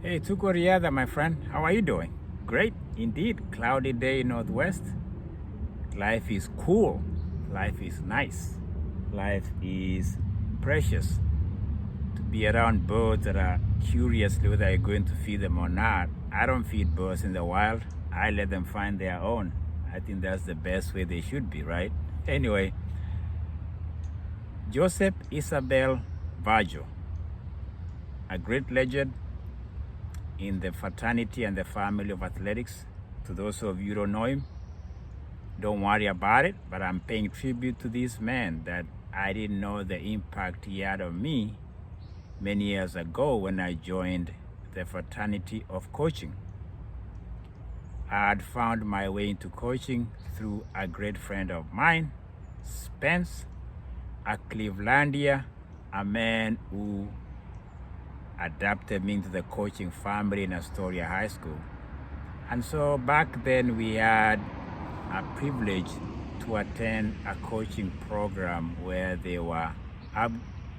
Hey, Tuko Riada, my friend. How are you doing? Great, indeed. Cloudy day in Northwest. Life is cool. Life is nice. Life is precious. To be around birds that are curious whether you're going to feed them or not. I don't feed birds in the wild. I let them find their own. I think that's the best way they should be, right? Anyway, Joseph Isabel Vigil, a great legend in the fraternity and the family of athletics. To those of you who don't know him, don't worry about it, but I'm paying tribute to this man that I didn't know the impact he had on me many years ago when I joined the fraternity of coaching. I had found my way into coaching through a great friend of mine, Spence, a Clevelandia, a man who adapted me into the coaching family in Astoria High School. And so back then we had a privilege to attend a coaching program where they were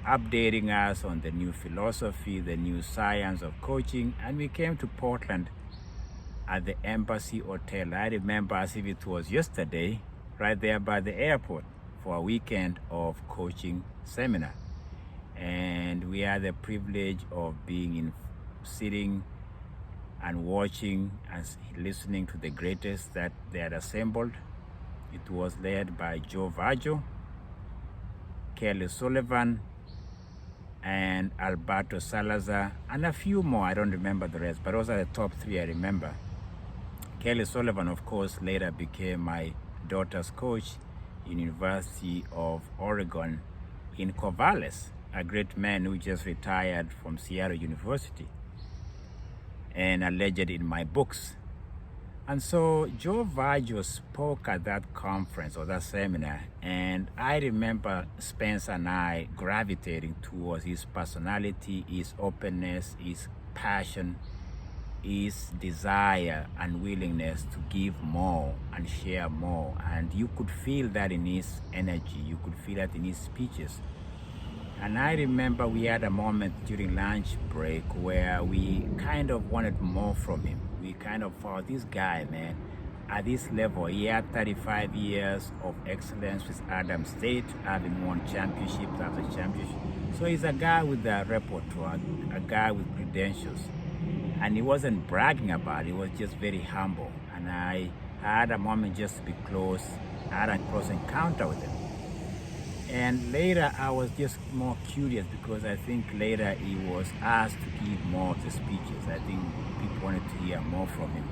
updating us on the new philosophy, the new science of coaching, and we came to Portland at the Embassy Hotel. I remember as if it was yesterday, right there by the airport for a weekend of coaching seminar. And we had the privilege of sitting and watching and listening to the greatest that they had assembled. It was led by Joe Vigil, Kelly Sullivan, and Alberto Salazar, and a few more. I don't remember the rest, but those are the top three I remember. Kelly Sullivan, of course, later became my daughter's coach in University of Oregon in Corvallis, a great man who just retired from Seattle University and a legend in my books. And so Joe Vigil spoke at that conference or that seminar, and I remember Spence and I gravitating towards his personality, his openness, his passion, his desire and willingness to give more and share more. And you could feel that in his energy, you could feel that in his speeches. And I remember we had a moment during lunch break where we kind of wanted more from him. We kind of thought, this guy, man, at this level, he had 35 years of excellence with Adam State, having won championships after championship. So he's a guy with a repertoire, a guy with credentials. And he wasn't bragging about it, he was just very humble. And I had a moment just to be close. I had a close encounter with him. And later I was just more curious because I think later he was asked to give more of the speeches. I think people wanted to hear more from him.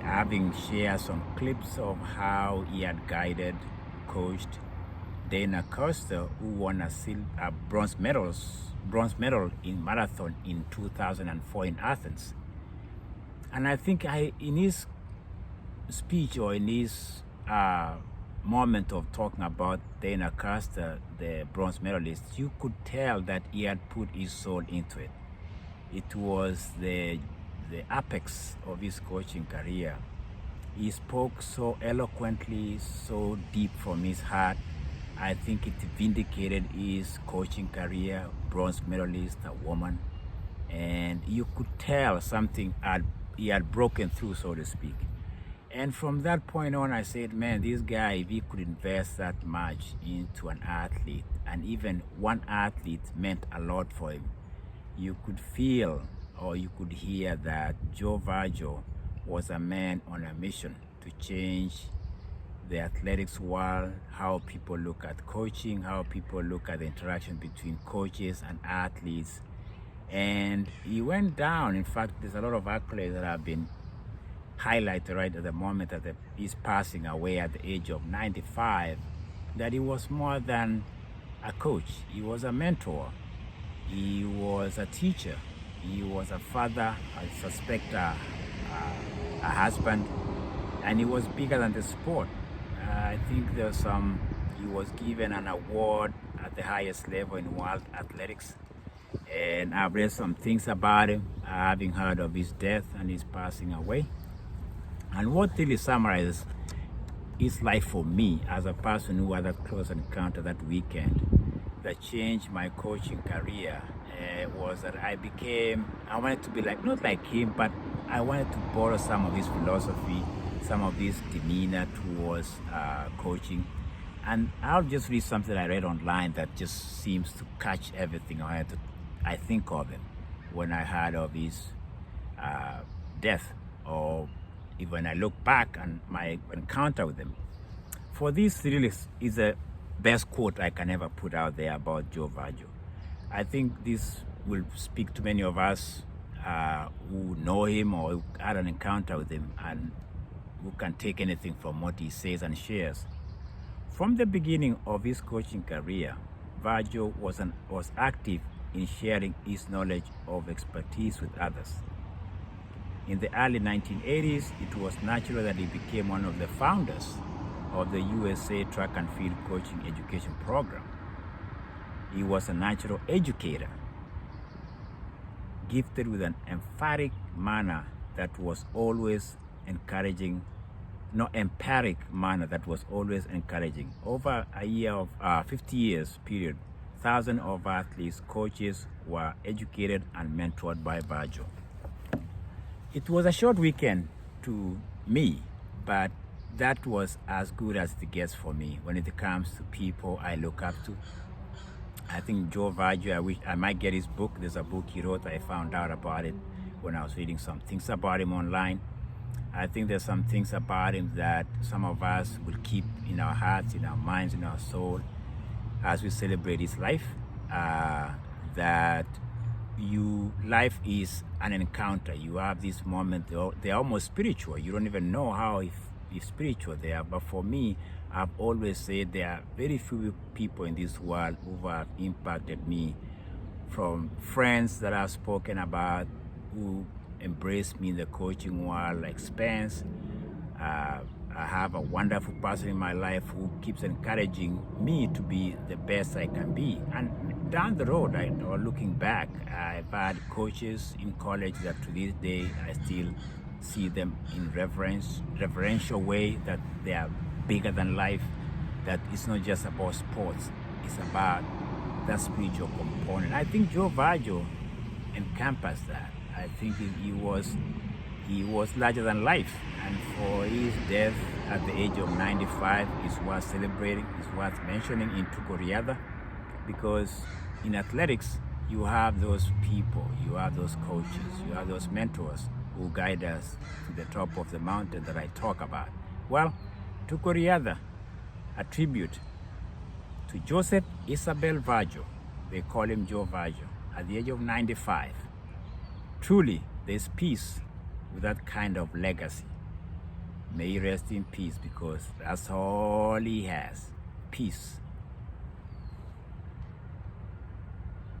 Having shared some clips of how he had guided, coached Dana Costa, who won a bronze medal in marathon in 2004 in Athens. And I think in his speech or in his moment of talking about Dana Costa, the bronze medalist, you could tell that he had put his soul into it. It was the apex of his coaching career. He spoke so eloquently, so deep from his heart. I think it vindicated his coaching career, bronze medalist, a woman. And you could tell something he had broken through, so to speak. And from that point on, I said, man, this guy, if he could invest that much into an athlete, and even one athlete meant a lot for him, you could feel or you could hear that Joe Vigil was a man on a mission to change the athletics world, how people look at coaching, how people look at the interaction between coaches and athletes. And he went down. In fact, there's a lot of accolades that have been highlighted right at the moment that he's passing away at the age of 95, that he was more than a coach. He was a mentor. He was a teacher. He was a father, I suspect a husband, and he was bigger than the sport. I think he was given an award at the highest level in world athletics. And I've read some things about him, having heard of his death and his passing away. And what really summarizes his life for me as a person who had that close encounter that weekend that changed my coaching career was that I wanted to be like, not like him, but I wanted to borrow some of his philosophy, some of his demeanor towards coaching. And I'll just read something I read online that just seems to catch everything I think of him when I heard of his death, or even when I look back on my encounter with him. For this really is the best quote I can ever put out there about Joe Vigil. I think this will speak to many of us who know him or who had an encounter with him and who can take anything from what he says and shares. From the beginning of his coaching career, Vigil was active in sharing his knowledge of expertise with others. In the early 1980s, it was natural that he became one of the founders of the USA Track and Field Coaching Education Program. He was a natural educator, gifted with an emphatic manner that was always encouraging, empiric manner that was always encouraging. Over a year of 50 years period, thousands of athletes, coaches were educated and mentored by Vigil. It was a short weekend to me, but that was as good as it gets for me when it comes to people I look up to. I think Joe Vigil, I wish I might get his book. There's a book he wrote. I found out about it when I was reading some things about him online. I think there's some things about him that some of us will keep in our hearts, in our minds, in our soul as we celebrate his life. Life is an encounter. You have this moment, they're almost spiritual. You don't even know how if spiritual they are. But for me, I've always said there are very few people in this world who have impacted me, from friends that I've spoken about who embraced me in the coaching world, like Spence. I have a wonderful person in my life who keeps encouraging me to be the best I can be. And down the road, or looking back, I've had coaches in college that to this day I still see them in reverential way, that they are bigger than life, that it's not just about sports, it's about that spiritual component. I think Joe Vigil encompassed that. I think he was larger than life, and for his death at the age of 95 is worth celebrating, is worth mentioning in Tukoriada, because in athletics you have those people, you have those coaches, you have those mentors who guide us to the top of the mountain that I talk about. Well, Tukoriada, a tribute to Joseph Isabel Vigil. They call him Joe Vigil, at the age of 95. Truly, there's peace with that kind of legacy. May he rest in peace, because that's all he has, peace